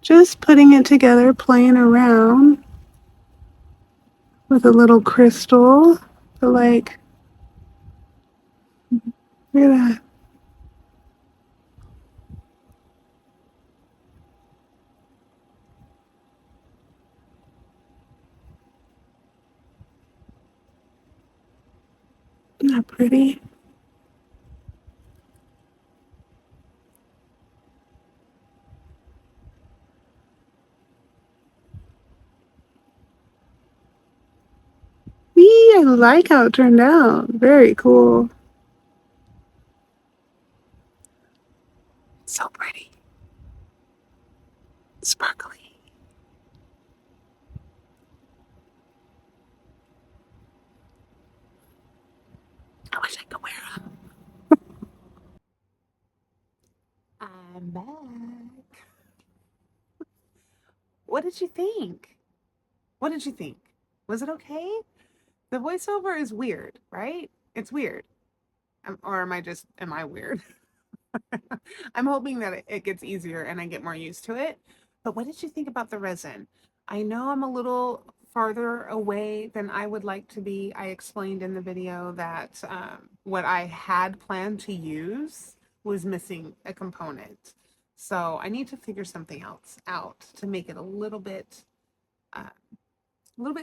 Just putting it together, playing around with a little crystal. So like, look at that. Isn't that pretty? I like how it turned out. Very cool. So pretty. Sparkly. I wish I could wear them. I'm back. What did you think? What did you think? Was it okay? The voiceover is weird, right? It's weird. Or am I weird? I'm hoping that it gets easier and I get more used to it. But what did you think about the resin? I know I'm a little farther away than I would like to be. I explained in the video that what I had planned to use was missing a component. So I need to figure something else out to make it a little bit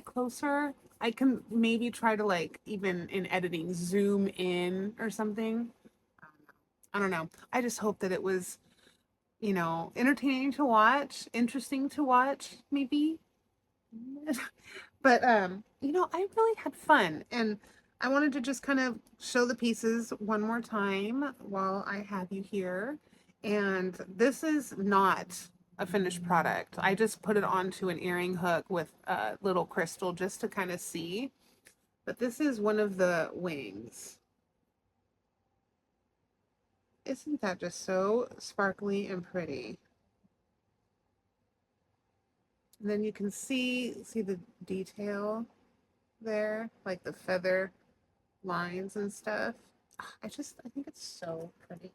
closer. I can maybe try to like even in editing zoom in or something. I don't know. I just hope that it was, entertaining to watch, interesting to watch, maybe. But I really had fun and I wanted to just kind of show the pieces one more time while I have you here. And this is not a finished product. I just put it onto an earring hook with a little crystal just to kind of see. But this is one of the wings. Isn't that just so sparkly and pretty? And then you can see the detail there, like the feather lines and stuff. I think it's so pretty.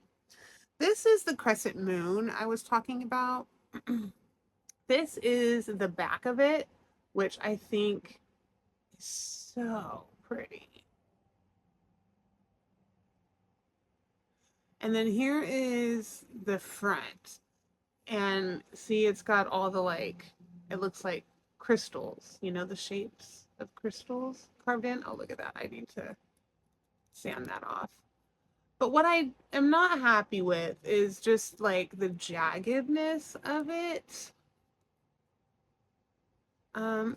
This is the crescent moon I was talking about. This is the back of it, which I think is so pretty. And then here is the front. And see, it's got all the like, it looks like crystals, you know, the shapes of crystals carved in. Oh, look at that. I need to sand that off. But what I am not happy with is just like the jaggedness of it.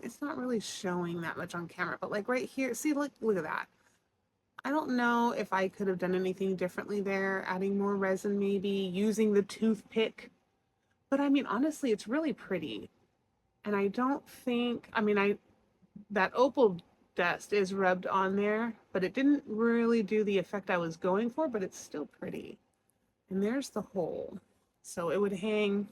It's not really showing that much on camera, but like right here, see, look at that. I don't know if I could have done anything differently there, adding more resin maybe, using the toothpick. But I mean, honestly, it's really pretty. And I don't think, I mean, that opal dust is rubbed on there, but it didn't really do the effect I was going for, but it's still pretty. And there's the hole. So it would hang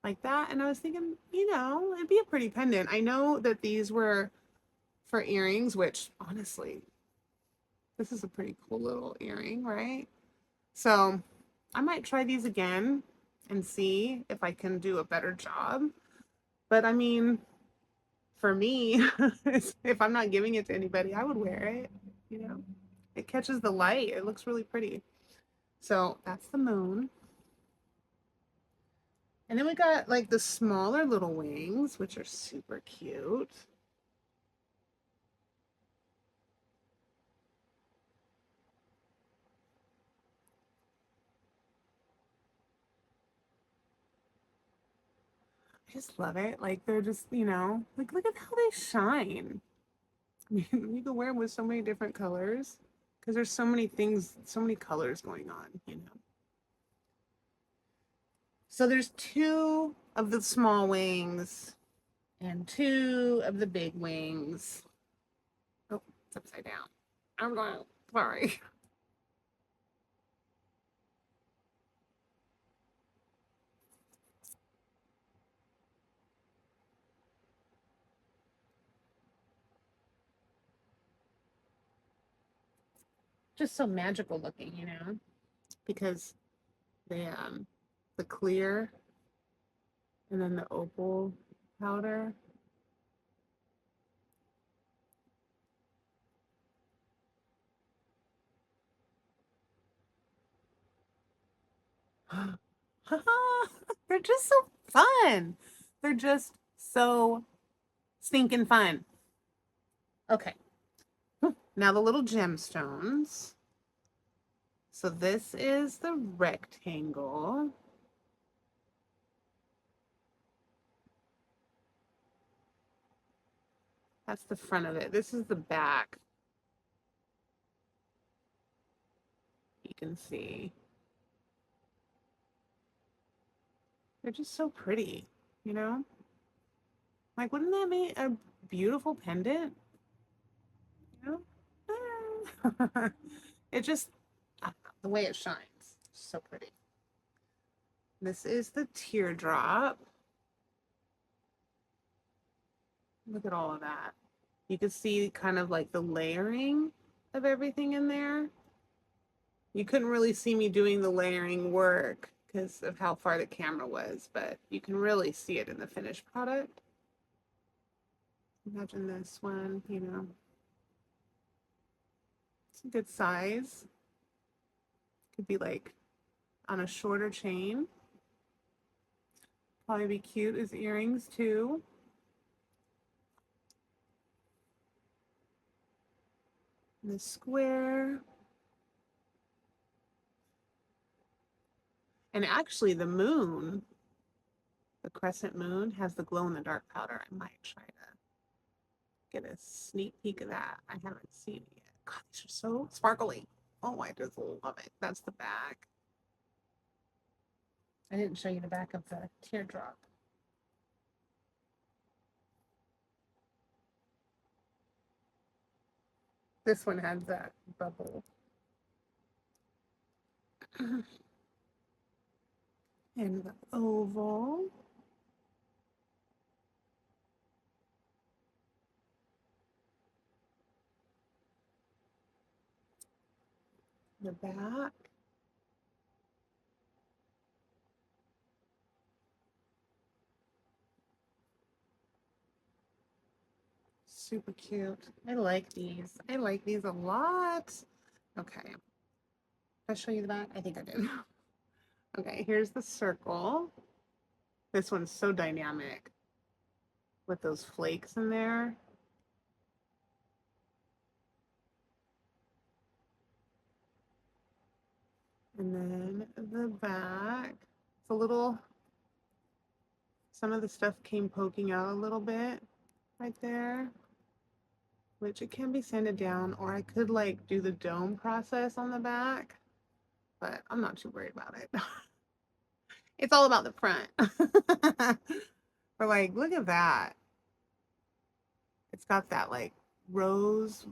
like that. And I was thinking, you know, it'd be a pretty pendant. I know that these were for earrings, which honestly, this is a pretty cool little earring, right? So I might try these again and see if I can do a better job. But I mean, for me, if I'm not giving it to anybody, I would wear it, you know. It catches the light. It looks really pretty. So that's the moon. And then we got like the smaller little wings, which are super cute. I just love it. Like they're just, you know, like look at how they shine. I mean, you can wear them with so many different colors because there's so many things, so many colors going on, you know. So there's two of the small wings and two of the big wings. Oh, it's upside down. I'm going, sorry. Just so magical looking, you know, because the clear and then the opal powder. They're just so fun. They're just so stinking fun. Okay. Now the little gemstones. So this is the rectangle. That's the front of it. This is the back. You can see. They're just so pretty, you know? Like, wouldn't that be a beautiful pendant? You know? It just, the way it shines, so pretty. This is the teardrop. Look at all of that. You can see kind of like the layering of everything in there. You couldn't really see me doing the layering work because of how far the camera was, but you can really see it in the finished product. Imagine this one, you know. It's a good size. Could be like on a shorter chain. Probably be cute as earrings too. And the square. And actually the moon, the crescent moon, has the glow in the dark powder. I might try to get a sneak peek of that. I haven't seen it yet. God, these are so sparkly. Oh, I just love it. That's the back. I didn't show you the back of the teardrop. This one has that bubble. And the oval. The back. Super cute. I like these. I like these a lot. Okay. Did I show you the back? I think I did. Okay, here's the circle. This one's so dynamic with those flakes in there. And then the back. It's a little, some of the stuff came poking out a little bit right there, which it can be sanded down, or I could like do the dome process on the back, but I'm not too worried about it. It's all about the front. But like, look at that. It's got that like rose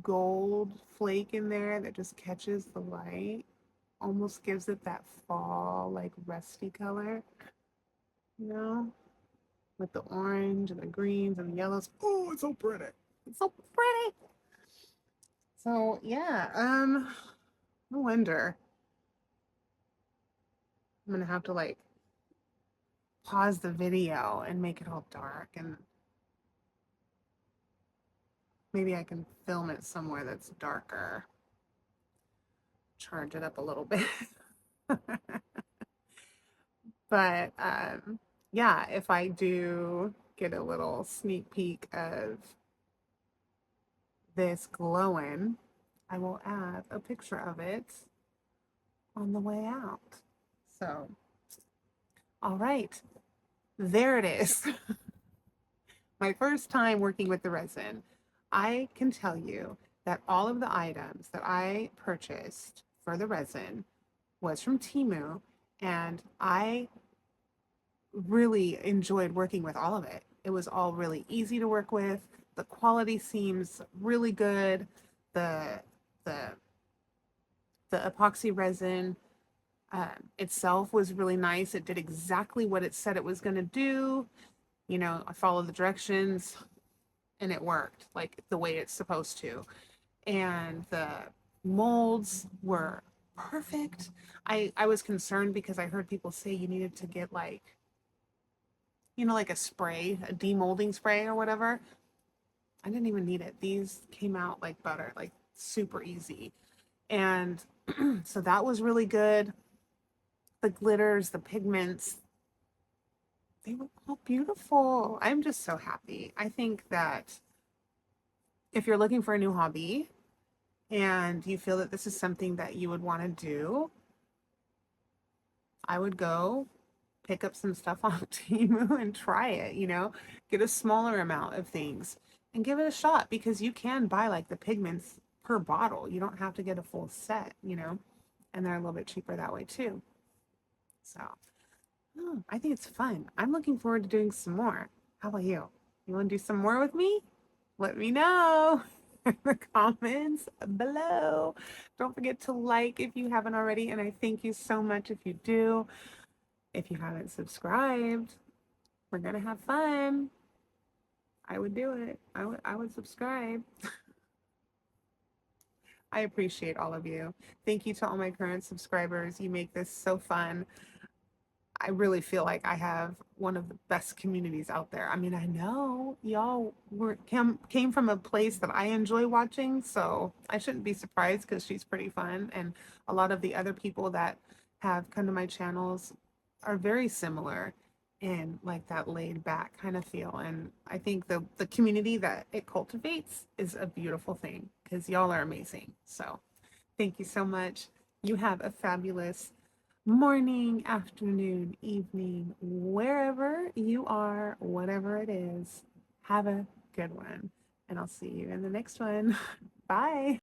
gold flake in there that just catches the light. Almost gives it that fall, like rusty color, you know, with the orange and the greens and the yellows. Oh, it's so pretty. It's so pretty. So yeah, no wonder. I'm gonna have to like pause the video and make it all dark, and maybe I can film it somewhere that's darker. Charge it up a little bit. But yeah, if I do get a little sneak peek of this glowing, I will add a picture of it on the way out. So, all right, there it is. My first time working with the resin. I can tell you that all of the items that I purchased for the resin was from Temu, and I really enjoyed working with all of it. It was all really easy to work with. The quality seems really good. The the the epoxy resin itself was really nice. It did exactly what it said it was going to do. You know, I followed the directions and it worked like the way it's supposed to. And the molds were perfect. I was concerned because I heard people say you needed to get like, you know, like a spray, a demolding spray or whatever. I didn't even need it. These came out like butter, like super easy. And so that was really good. The glitters, the pigments, they were all beautiful. I'm just so happy. I think that if you're looking for a new hobby and you feel that this is something that you would want to do, I would go pick up some stuff on Temu and try it, you know, get a smaller amount of things and give it a shot, because you can buy like the pigments per bottle. You don't have to get a full set, you know, and they're a little bit cheaper that way too. So, I think it's fun. I'm looking forward to doing some more. How about you? You want to do some more with me? Let me know in the comments below. Don't forget to like if you haven't already, and I thank you so much if you do. If you haven't subscribed, we're gonna have fun. I would do it. I would subscribe. I appreciate all of you. Thank you to all my current subscribers. You make this so fun. I really feel like I have one of the best communities out there. I mean, I know y'all came from a place that I enjoy watching, so I shouldn't be surprised because she's pretty fun. And a lot of the other people that have come to my channels are very similar in like that laid back kind of feel. And I think the community that it cultivates is a beautiful thing because y'all are amazing. So thank you so much. You have a fabulous morning, afternoon, evening, wherever you are, whatever it is. Have a good one. And I'll see you in the next one. Bye.